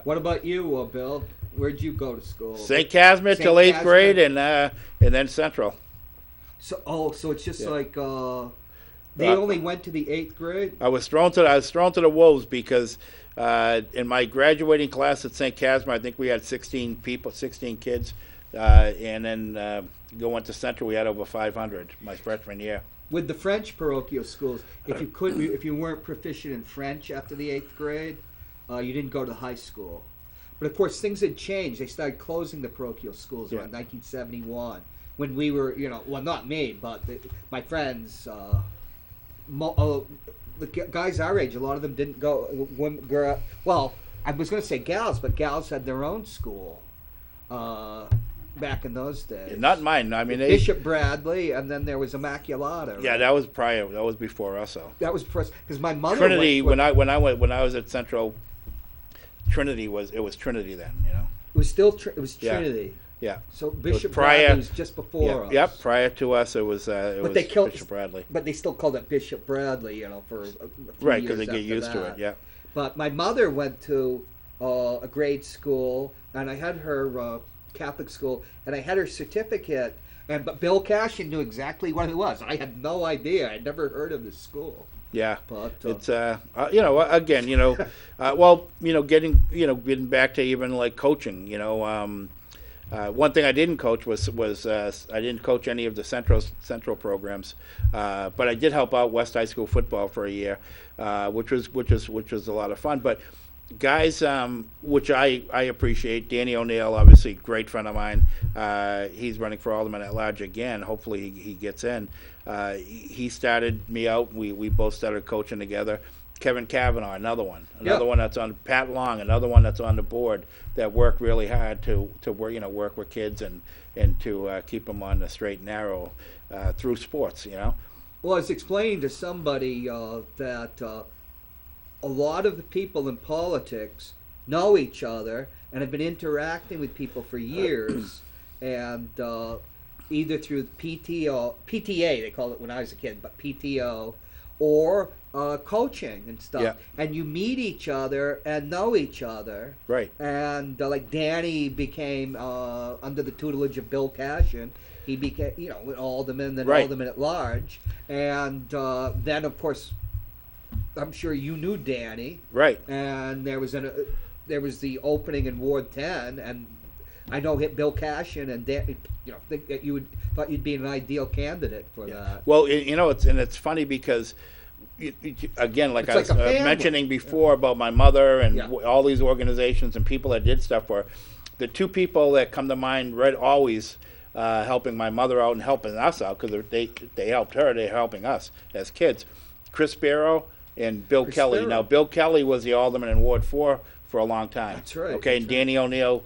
What about you, Bill? Where'd you go to school? St. Casimir St. till eighth Casimir? grade, and then Central. So it's just Yeah. like they Uh, only went to the eighth grade. I was thrown to the wolves because in my graduating class at St. Casimir, I think we had 16 people, 16 kids, and then going to Central, we had over 500 my freshman year. With the French parochial schools, if you weren't proficient in French after the eighth grade, you didn't go to high school. But of course, things had changed. They started closing the parochial schools Yeah. around 1971 when we were, well, not me, but my friends. The guys our age, a lot of them didn't go. Well, I was going to say gals, but gals had their own school back in those days. Not mine. I mean, Bishop Bradley, and then there was Immaculata. Yeah, right? that was prior. That was before us. So That was because my mother Trinity. went, When I was at Central, Trinity was Trinity then. it was still it was Yeah. Trinity. Yeah. So Bishop prior- Bradley was just before us. Yep. Prior to us, it was they killed- Bishop Bradley. But they still called it Bishop Bradley, for a few Right, years because they get after used to that. it. Yeah. But my mother went to a grade school, and I had her Catholic school, and I had her certificate. But Bill Cashin knew exactly what it was. I had no idea. I'd never heard of this school. Yeah, But it's again, getting back to even like coaching, one thing I didn't coach was I didn't coach any of the central programs, but I did help out West High School football for a year, which was a lot of fun. But guys, which I appreciate, Danny O'Neill, obviously great friend of mine. He's running for alderman at large again. Hopefully he gets in. He started me out. We both started coaching together. Kevin Kavanaugh, another one that's on. Pat Long, another one that's on the board that worked really hard to work with kids and to keep them on the straight and narrow through sports. Well, I was explaining to somebody that a lot of the people in politics know each other and have been interacting with people for years, and either through PTA, they call it when I was a kid, but PTO, or coaching and stuff. Yeah. And you meet each other and know each other. Right. And like Danny became under the tutelage of Bill Cashin. He became, an alderman, then Right. alderman at large, and then of course, I'm sure you knew Danny. Right. And there was the opening in Ward 10, and I know Bill Cashin and Danny, think that thought you'd be an ideal candidate for that. Well, it's funny because, again, like It's I was like a family. mentioning before about my mother and Yeah. all these organizations and people that did stuff for her, the two people that come to mind right always helping my mother out and helping us out because they helped her, they're helping us as kids. Chris Barrow and Bill Chris Kelly. Barrow. Now, Bill Kelly was the alderman in Ward 4 for a long time. That's right, Okay, that's and Danny O'Neill,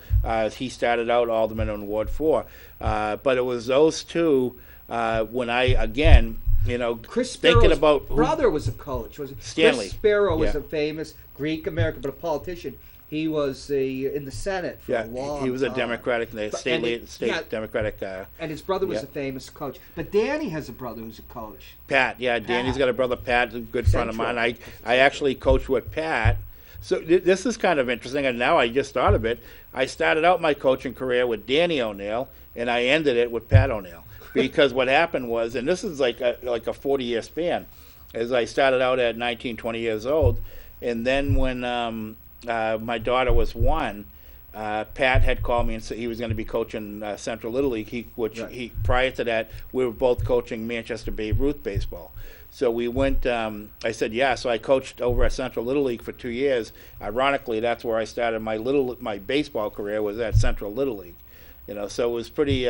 he started out alderman in Ward 4. But it was those two when I, again, Chris thinking Sparrow's about who, brother was a coach. Was it? Stanley. Chris Sparrow was Yeah. a famous Greek American, but a politician. He was in the Senate for yeah, a long he was a time. Democratic, state yeah. Democratic. And his brother was Yeah. a famous coach. But Danny has a brother who's a coach. Pat, yeah, Danny's got a brother, Pat, a good friend of Central. mine. I actually coached with Pat. So this is kind of interesting, and now I just thought of it. I started out my coaching career with Danny O'Neill, and I ended it with Pat O'Neill. Because what happened was, and this is like a 40-year span, as I started out at 19, 20 years old, and then when my daughter was 1, Pat had called me and said he was going to be coaching Central Little League. Prior to that, we were both coaching Manchester Babe Ruth baseball. So we went. I said yeah. So I coached over at Central Little League for 2 years. Ironically, that's where I started my baseball career, was at Central Little League. So it was pretty.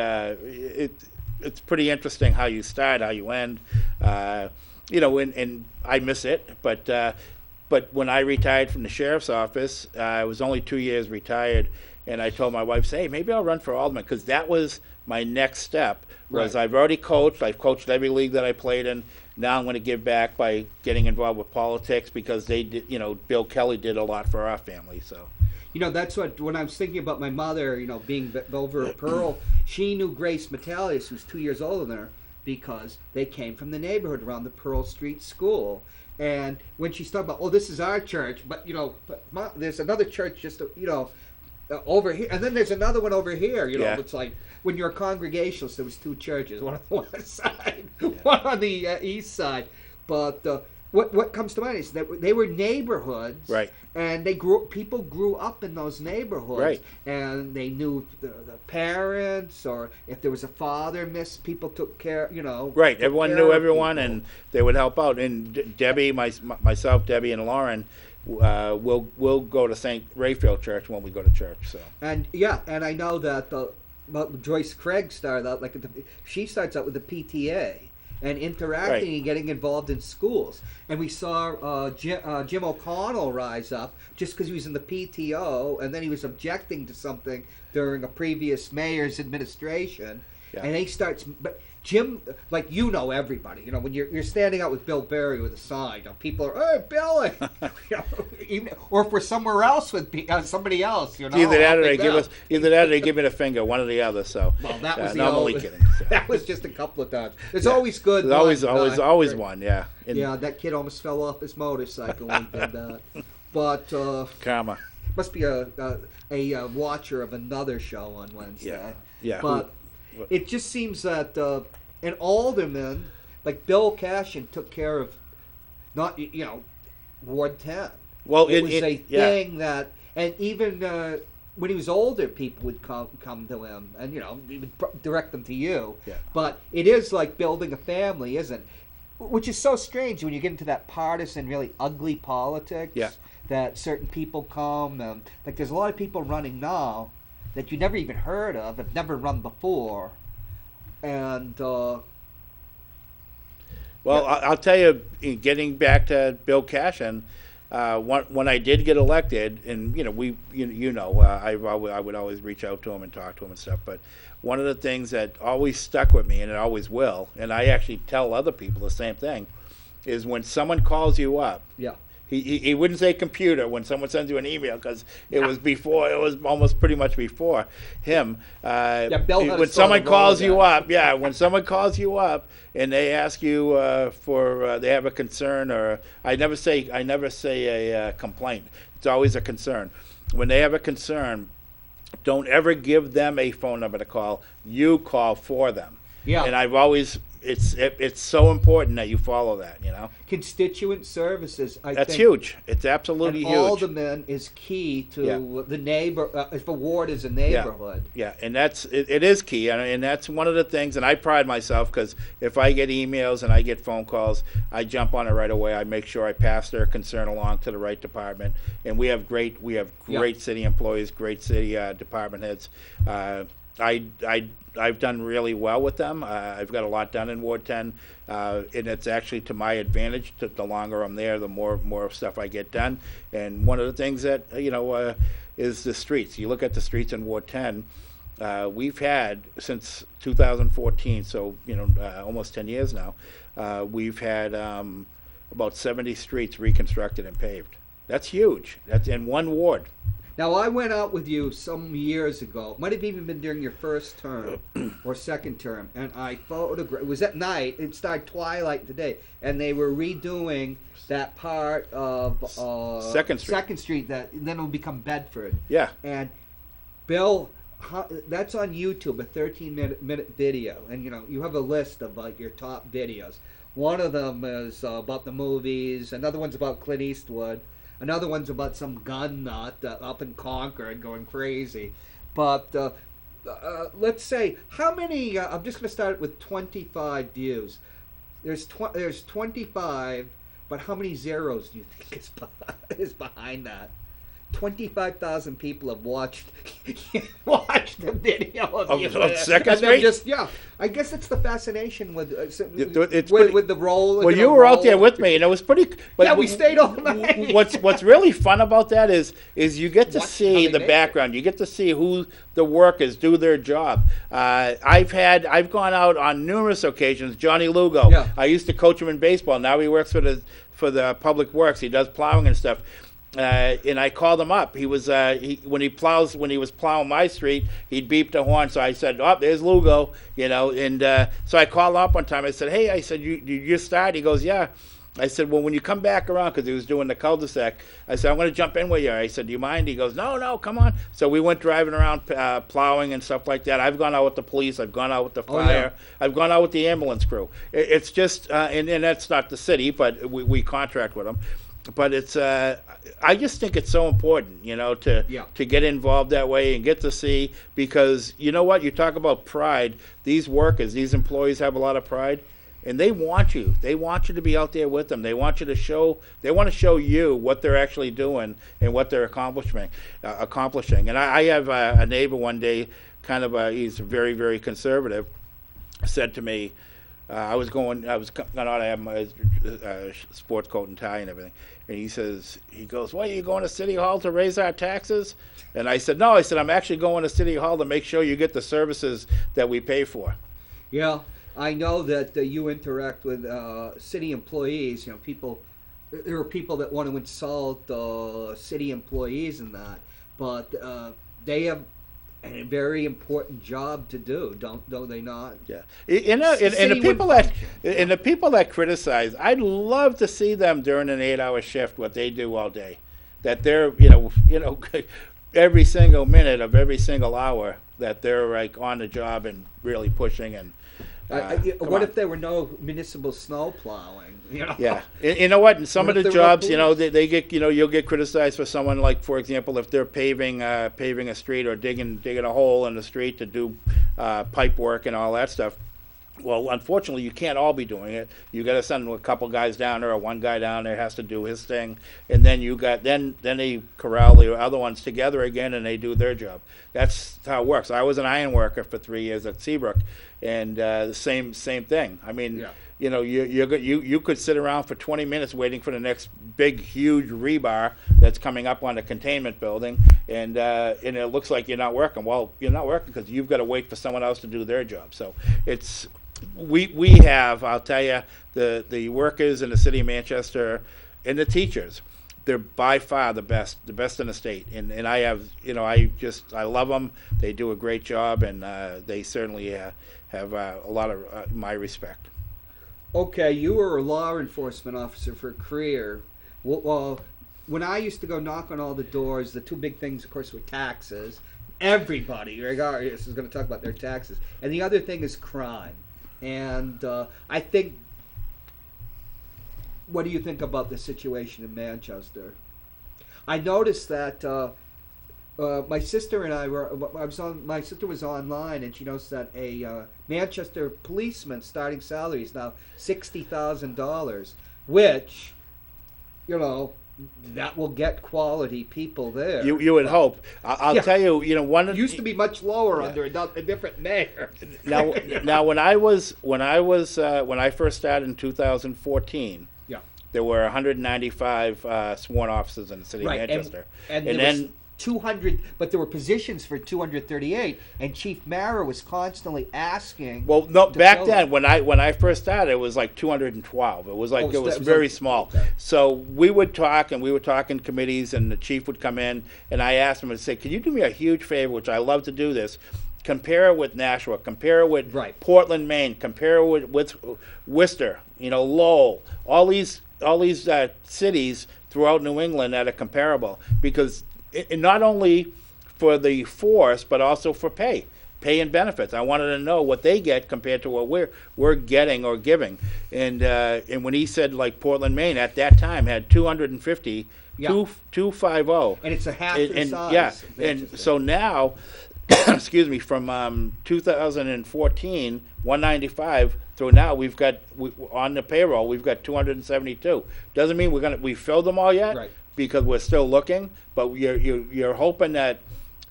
It's pretty interesting how you start, how you end. And I miss it, but when I retired from the sheriff's office, I was only 2 years retired, and I told my wife, "Hey, maybe I'll run for alderman," because that was my next step. Was Right. I've already coached. I've coached every league that I played in. Now I'm going to give back by getting involved with politics because they did. Bill Kelly did a lot for our family. So. That's what, when I was thinking about my mother, being over at Pearl, she knew Grace Metalius, who's 2 years older than her, because they came from the neighborhood around the Pearl Street School. And when she's talking about, oh, this is our church, but there's another church just over here, and then there's another one over here. Yeah. It's like when you're a Congregationalist, there was two churches, one on the west side, one on the east side. But what comes to mind is that they were neighborhoods, Right. And people grew up in those neighborhoods, Right. And they knew the parents, or if there was a father missed, people took care. Right. took Everyone care knew of everyone, people. and they would help out. And Debbie, myself, Debbie, and Lauren, we'll go to St. Raphael Church when we go to church. So. And I know that Joyce Craig started out she starts out with the PTA and interacting Right. and getting involved in schools. And we saw Jim O'Connell rise up just because he was in the PTO, and then he was objecting to something during a previous mayor's administration. Yeah. And he starts, but Jim, everybody, when you're standing out with Bill Berry with a sign, people are, hey, Billy, or if we're somewhere else with somebody else, Either that or they helping them. either that or they give me the finger, one or the other. So. Well, that was no, I'm only kidding. So. That was just a couple of times. There's always good. There's ones, always one. Yeah. And Yeah, that kid almost fell off his motorcycle when he did that. But Karma. must be a watcher of another show on Wednesday. Yeah. Yeah. But it just seems that an alderman like Bill Cashin took care of not Ward 10. Well, it was a thing that, and even when he was older, people would come to him, and he would direct them to you. Yeah. But it is like building a family, isn't it? Which is so strange when you get into that partisan, really ugly politics. Yeah. That certain people come, like there's a lot of people running now that you never even heard of, have never run before, and. Well, I'll tell you, getting back to Bill Cashin, when I did get elected, and I would always reach out to him and talk to him and stuff. But one of the things that always stuck with me, and it always will, and I actually tell other people the same thing, is when someone calls you up. Yeah. He wouldn't say computer when someone sends you an email, because it was before, it was almost pretty much before him. Bill had when a someone sort of calls you Rolodex. up, when someone calls you up and they ask you for they have a concern, or I never say a complaint. It's always a concern. When they have a concern, don't ever give them a phone number to call. You call for them. Yeah. And I've always it's so important that you follow that, Constituent services, I That's think. huge. It's absolutely An huge. alderman is key to the neighbor. If a ward is a neighborhood. Yeah, and it is key, and that's one of the things. And I pride myself, because if I get emails and I get phone calls, I jump on it right away. I make sure I pass their concern along to the right department. And we have great city employees, great city department heads. I've done really well with them. I've got a lot done in Ward 10, and it's actually to my advantage. The longer I'm there, the more stuff I get done. And one of the things that is the streets. You look at the streets in Ward 10. We've had since 2014, so almost 10 years now. We've had about 70 streets reconstructed and paved. That's huge. That's in one ward. Now, I went out with you some years ago. It might have even been during your first term or second term, and I photographed. It was at night. It started twilight today, and they were redoing that part of Second Street. Second Street. That then will become Bedford. Yeah. And Bill, that's on YouTube, a 13-minute video, and you have a list of your top videos. One of them is about the movies. Another one's about Clint Eastwood. Another one's about some gun nut up in Concord going crazy. But let's say, how many, I'm just going to start with 25 views. There's 25, but how many zeros do you think is behind that? 25,000 people have watched the video of you. Second Street? I guess it's the fascination with with the roll. Well, you were out there with me, and it was pretty. But we stayed all night. What's really fun about that is you get to see the background. You get to see who the workers do their job. I've gone out on numerous occasions. Johnny Lugo. Yeah. I used to coach him in baseball. Now he works for the Public Works. He does plowing and stuff. And I called him up. He was when he was plowing my street, he'd beep the horn. So I said, "Oh, there's Lugo," And so I called him up one time. I said, "Hey," I said, "You just started?" He goes, "Yeah." I said, well, when you come back around, because he was doing the cul-de-sac, I said, I'm going to jump in with you. I said, do you mind? He goes, no, no, come on. So we went driving around, plowing and stuff like that. I've gone out with the police. I've gone out with the Oh, yeah. fire. I've gone out with the ambulance crew. It's just, and that's not the city, but we contract with them. But it's, I just think it's so important, Yeah. to get involved that way and get to see, because you know what? You talk about pride. These workers, these employees have a lot of pride. And they want you. They want you to be out there with them. They want you to show. They want to show you what they're actually doing and what they're accomplishing. And I have a neighbor one day, he's very, very conservative, said to me, I was going out to have my sports coat and tie and everything. And he goes, "What, are you going to City Hall to raise our taxes?" And I said, "No." I said, "I'm actually going to City Hall to make sure you get the services that we pay for." Yeah, I know that you interact with city employees. People, there are people that want to insult city employees and that, but they have a very important job to do, don't they not? Yeah, and the people that criticize, I'd love to see them during an 8-hour shift what they do all day. That they're every single minute of every single hour that they're like on the job and really pushing and. What if there were no municipal snow plowing? Yeah, you know what? In some of the jobs, no they get, you'll get criticized for someone like, for example, if they're paving a street or digging a hole in the street to do pipe work and all that stuff. Well, unfortunately, you can't all be doing it. You got to send a couple guys down there, or one guy down there has to do his thing, and then then they corral the other ones together again, and they do their job. That's how it works. I was an iron worker for 3 years at Seabrook, and the same thing. I mean, yeah. You could sit around for 20 minutes waiting for the next big, huge rebar that's coming up on the containment building, and it looks like you're not working. Well, you're not working because you've got to wait for someone else to do their job. So it's. We have, I'll tell you, the workers in the city of Manchester and the teachers, they're by far the best in the state. And I have, I love them. They do a great job, and they certainly have a lot of my respect. Okay, you were a law enforcement officer for a career. Well, when I used to go knock on all the doors, the two big things, of course, were taxes. Everybody, regardless, is going to talk about their taxes. And the other thing is crime. And I think, what do you think about the situation in Manchester? I noticed that my sister and I my sister was online, and she noticed that a Manchester policeman starting salary is now $60,000, which, that will get quality people there. You would hope. I'll tell you, one of it used to be much lower under a different mayor. Now when I first started in 2014, there were 195 sworn officers in the city of Manchester, and then 200, but there were positions for 238, and Chief Mara was constantly asking. Well, no, back then when I first started, it was like 212. It was like it was very small. Okay. So we would talk, and we would talk in committees, and the chief would come in, and I asked him to say, "Can you do me a huge favor?" Which I love to do this. Compare it with Nashua. Compare it with Portland, Maine. Compare it with Worcester. Lowell. All these cities throughout New England that are comparable, because. Not only for the force, but also for pay and benefits. I wanted to know what they get compared to what we're getting or giving. And when he said like Portland, Maine, at that time had 250, 250, and it's a half the size. Yeah, and so now, excuse me, from 2014, 195 through now, on the payroll we've got 272. Doesn't mean we filled them all yet. Right. Because we're still looking, but you're hoping that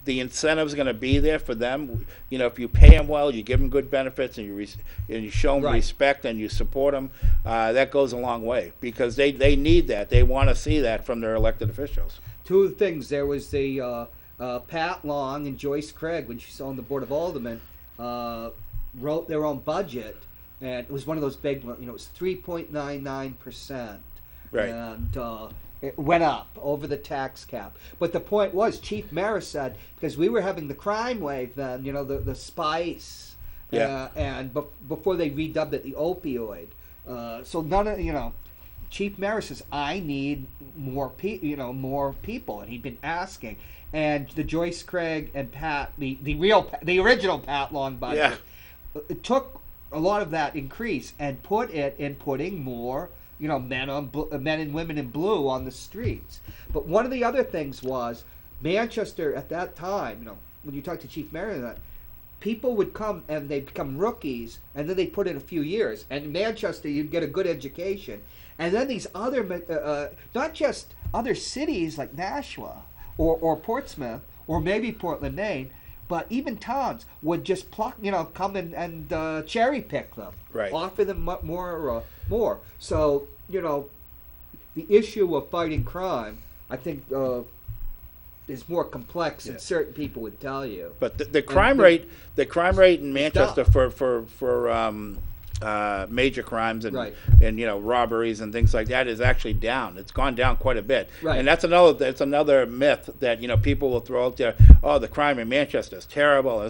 the incentive's going to be there for them. If you pay them well, you give them good benefits, and you show them respect, and you support them, that goes a long way, because they need that. They want to see that from their elected officials. Two things. There was the Pat Long and Joyce Craig, when she's on the Board of Aldermen, wrote their own budget, and it was one of those big ones. It was 3.99%. Right. And it went up over the tax cap. But the point was, Chief Mara said, because we were having the crime wave then, the spice, and before they redubbed it the opioid. So none of, Chief Maris says, I need more more people, and he'd been asking. And the Joyce Craig and Pat, the original Pat Long budget, it took a lot of that increase and put it in putting more, men and women in blue on the streets. But one of the other things was Manchester at that time, when you talk to Chief Maris, people would come and they'd become rookies, and then they'd put in a few years. And in Manchester, you'd get a good education. And then these other, not just other cities like Nashua or Portsmouth or maybe Portland, Maine, but even towns would just pluck, come and cherry pick them, right. Offer them more. So, the issue of fighting crime, I think, is more complex than certain people would tell you. But the crime rate in Manchester for major crimes and robberies and things like that is actually down. It's gone down quite a bit. Right. And that's another myth that people will throw out there. Oh, the crime in Manchester is terrible.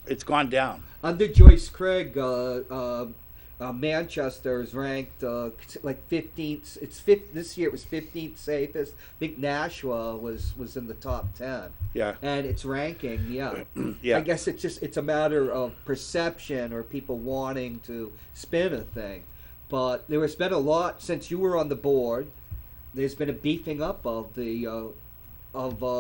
It's gone down. Under Joyce Craig, Manchester is ranked like 15th. This year it was 15th safest. I think Nashua was in the top 10. Yeah. And its ranking, yeah. Yeah. I guess it's a matter of perception or people wanting to spin a thing. But there has been a lot since you were on the board. There's been a beefing up of the what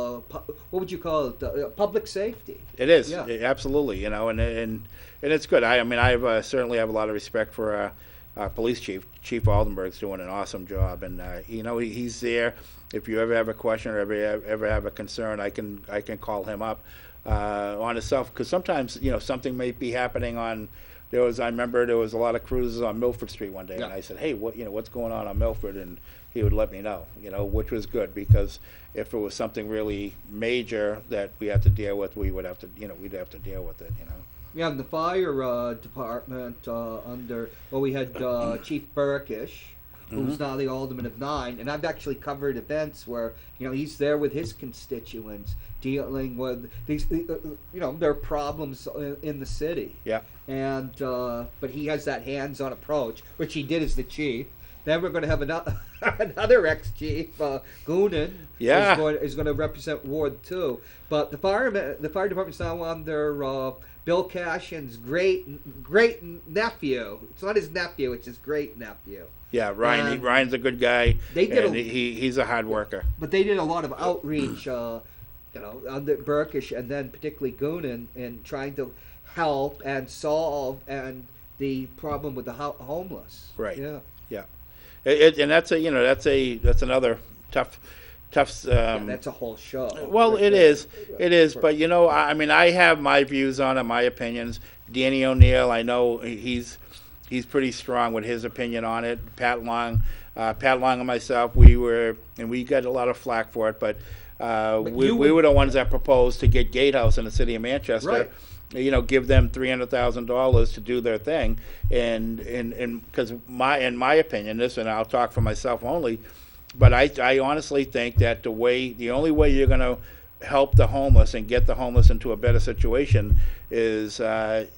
would you call it? Public safety. It is. Yeah. Absolutely. And it's good. I certainly have a lot of respect for our police chief. Chief Aldenberg's doing an awesome job, and he's there. If you ever have a question or ever have a concern, I can call him up on himself, because sometimes something may be happening on. I remember there was a lot of cruises on Milford Street one day, and I said, hey, what's going on Milford? And he would let me know, which was good, because if it was something really major that we had to deal with, we'd have to deal with it, Yeah, in the fire department we had Chief Burkish, who's now the alderman of 9, and I've actually covered events where he's there with his constituents dealing with these there are problems in the city. Yeah. And but he has that hands-on approach, which he did as the chief. Then we're going to have another ex-chief, Goonan, is going to represent Ward 2. But the fire department's now under Bill Cashin's great nephew. It's not his nephew; it's his great nephew. Yeah, Ryan. Ryan's a good guy. He's a hard worker. But they did a lot of outreach, under Burkish and then particularly Goonan, in trying to help and solve the problem with the homeless. Right. Yeah. Yeah. And that's another tough. That's a whole show. Well, it is. But I have my views on it, my opinions. Danny O'Neill, I know he's pretty strong with his opinion on it. Pat Long and myself, we got a lot of flack for it, but we were the ones that proposed to get Gatehouse in the city of Manchester. Right. Give them $300,000 to do their thing, and because in my opinion, and I'll talk for myself only, but I honestly think that the only way you're going to help the homeless and get the homeless into a better situation is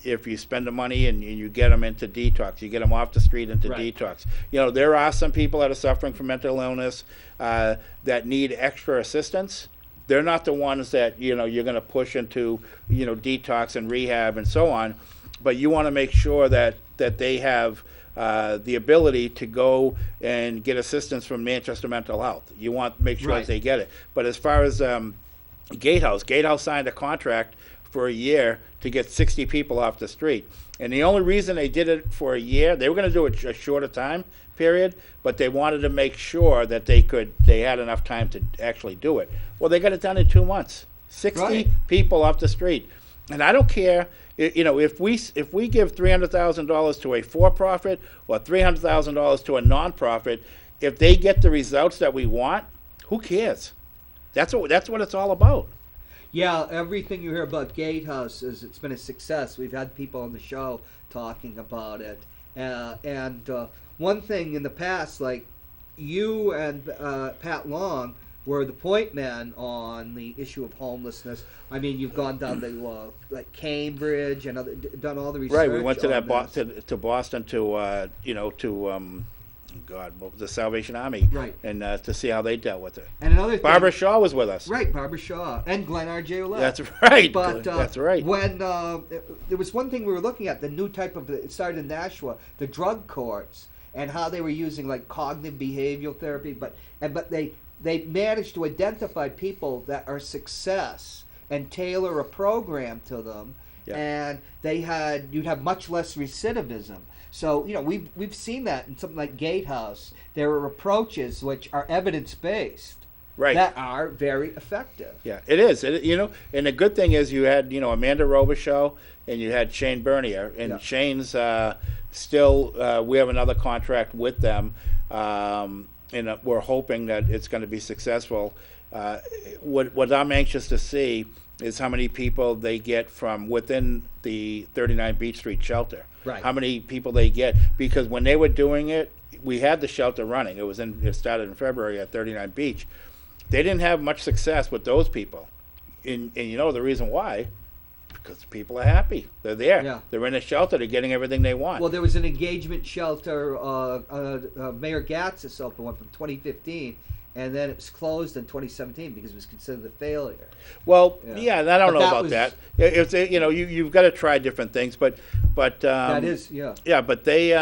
if you spend the money and you get them into detox, you get them off the street into detox. There are some people that are suffering from mental illness that need extra assistance. They're not the ones that you're going to push into detox and rehab and so on, but you want to make sure that they have the ability to go and get assistance from Manchester Mental Health. You want to make sure that they get it. But as far as Gatehouse signed a contract for a year to get 60 people off the street, and the only reason they did it for a year, they were going to do it a shorter time period, but they wanted to make sure that they had enough time to actually do it. Well, they got it done in 2 months. 60 people off the street. And I don't care, if we give $300,000 to a for-profit or $300,000 to a non-profit, if they get the results that we want, who cares? That's what it's all about. Yeah, everything you hear about Gatehouse it's been a success. We've had people on the show talking about it. And one thing in the past, like you and Pat Long were the point men on the issue of homelessness. I mean, you've gone down to like Cambridge and done all the research. Right, we went to Boston to God, what was the Salvation Army, Right. and to see how they dealt with it. And another thing, Barbara Shaw was with us. right, Barbara Shaw and Glenn R.J. Ouellette. That's right. But That's right. when there was one thing we were looking at, the new type of, it started in Nashua, the drug courts, and how they were using like cognitive behavioral therapy, but they managed to identify people that are success and tailor a program to them, Yeah. and you'd have much less recidivism. So we've seen that in something like Gatehouse. There are approaches which are evidence based. Right. That are very effective. Yeah, it is. And the good thing is you had, Amanda Robichaux and you had Shane Bernier, and Yeah. Shane's still. We have another contract with them, and we're hoping that it's going to be successful. What I'm anxious to see is how many people they get from within the 39 Beach Street shelter. Right. How many people they get, because when they were doing it, we had the shelter running. It started in February at 39 Beach. They didn't have much success with those people, and the reason why, because the people are happy. They're there. Yeah. They're in a shelter. They're getting everything they want. Well, there was an engagement shelter. Mayor Gatzis opened one from 2015, and then it was closed in 2017 because it was considered a failure. Well, Yeah. yeah, and I don't But know that about was- that. It's you've got to try different things, but That is, yeah. yeah, but they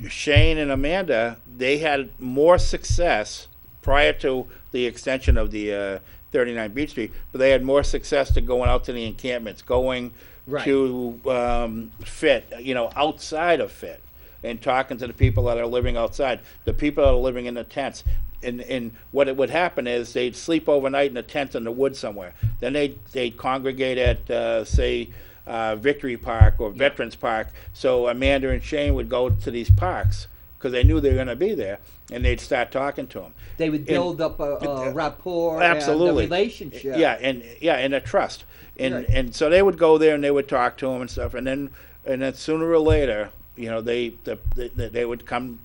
Shane and Amanda, they had more success prior to the extension of the 39 Beach Street, but they had more success to going out to the encampments, going Right. to FIT, outside of FIT, and talking to the people that are living outside, the people that are living in the tents. And what it would happen is they'd sleep overnight in a tent in the woods somewhere. Then they'd congregate at, say, Victory Park or Veterans Park. So Amanda and Shane would go to these parks because they knew they were going to be there, and they'd start talking to them. They would build up a rapport Absolutely. and a relationship. And a trust. And Right. and so they would go there and they would talk to them and stuff. And then sooner or later, they would come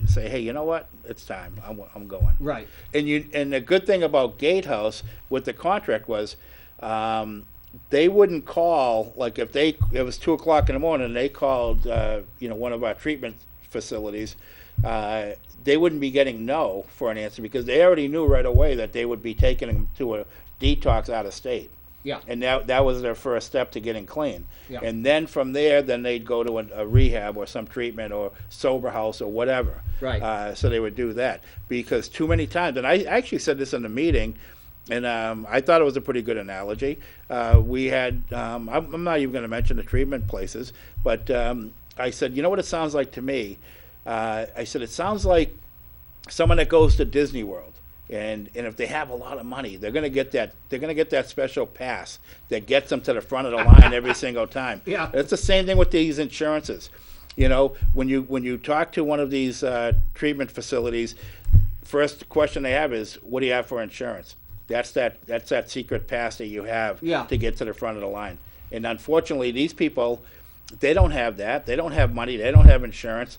say, hey, you know what? It's time. I'm going. Right. And the good thing about Gatehouse with the contract was, they wouldn't call, like if it was 2:00 in the morning and they called one of our treatment facilities, they wouldn't be getting no for an answer because they already knew right away that they would be taking them to a detox out of state. Yeah. And that was their first step to getting clean. Yeah. And then from there, then they'd go to a rehab or some treatment or sober house or whatever. Right. So they would do that because too many times, and I actually said this in the meeting, and I thought it was a pretty good analogy. We had, I'm not even going to mention the treatment places, but I said, you know what it sounds like to me? I said, it sounds like someone that goes to Disney World. And if they have a lot of money, they're going to get that special pass that gets them to the front of the line every single time. Yeah. It's the same thing with these insurances. When you talk to one of these treatment facilities, first question they have is, what do you have for insurance? That's that secret pass that you have Yeah. to get to the front of the line. And unfortunately, these people, they don't have that. They don't have money. They don't have insurance.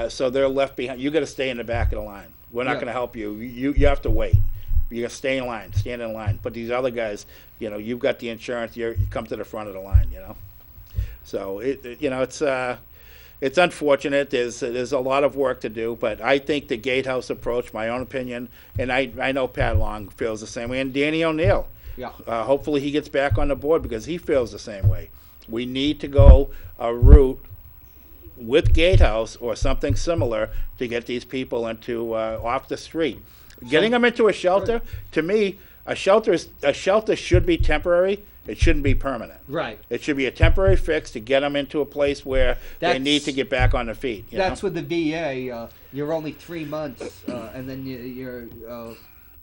So they're left behind. You got to stay in the back of the line. We're not Yeah. going to help you. You have to wait. You got to stay in line, stand in line. But these other guys, you've got the insurance. You come to the front of the line. So it's unfortunate. There's a lot of work to do, but I think the Gatehouse approach, my own opinion, and I know Pat Long feels the same way, and Danny O'Neill. Yeah. Hopefully he gets back on the board because he feels the same way. We need to go a route with Gatehouse or something similar to get these people into off the street. Getting them into a shelter, to me, a shelter should be temporary. It shouldn't be permanent. Right. It should be a temporary fix to get them into a place where they That's- need to get back on their feet. That's with the VA. You're only 3 months, and then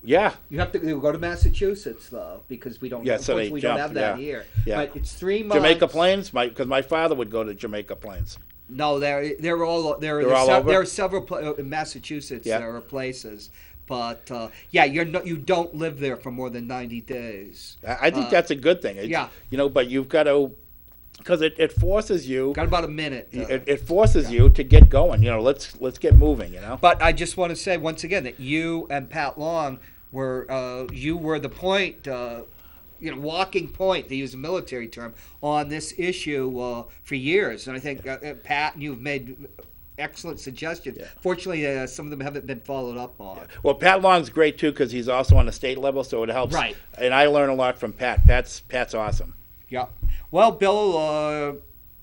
Yeah. you have to go to Massachusetts though, because we don't. Yeah, so they unfortunately, we don't jump, have that yeah. here. Yeah. But it's 3 months. Jamaica Plains, because my father would go to Jamaica Plains. No, they're all They're all over? There are several in Massachusetts. Yeah. There are places, but you don't live there for more than 90 days. I think that's a good thing. yeah. But you've got to, because it forces you. Got about a minute. It forces you to get going. Let's get moving. But I just want to say once again that you and Pat Long were the point, walking point, to use a military term, on this issue for years. And I think Pat, you've made excellent suggestions. Yeah. Fortunately, some of them haven't been followed up on. Well, Pat Long's great too because he's also on the state level, so it helps. Right. And I learn a lot from Pat. Pat's awesome. Yeah. Well, Bill,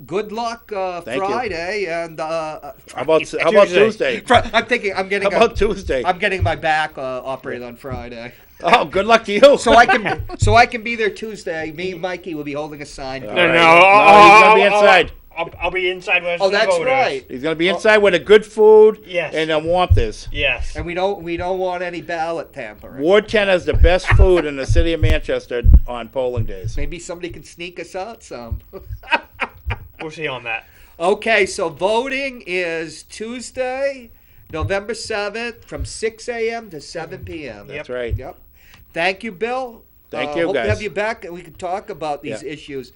good luck Thank you. Friday and How about Tuesday? I'm thinking I'm getting How about Tuesday? I'm getting my back operated on Friday. Oh, good luck to you. So I can be there Tuesday. Me and Mikey will be holding a sign. All No, right. no, He's gonna be inside. I'll be inside with Oh, the that's voters. right. He's gonna be inside with a good food. Yes. And a warmth is. Yes. And we don't want any ballot tampering. Ward 10 has the best food in the city of Manchester on polling days. Maybe somebody can sneak us out some. We'll see on that. Okay, so voting is Tuesday, November 7th from 6 a.m. to 7 p.m. That's right. Yep. Thank you, Bill. Thank you, hope guys. to have you back and we can talk about these Yeah. issues.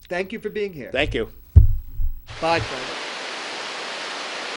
Thank you for being here. Thank you. Bye, friends.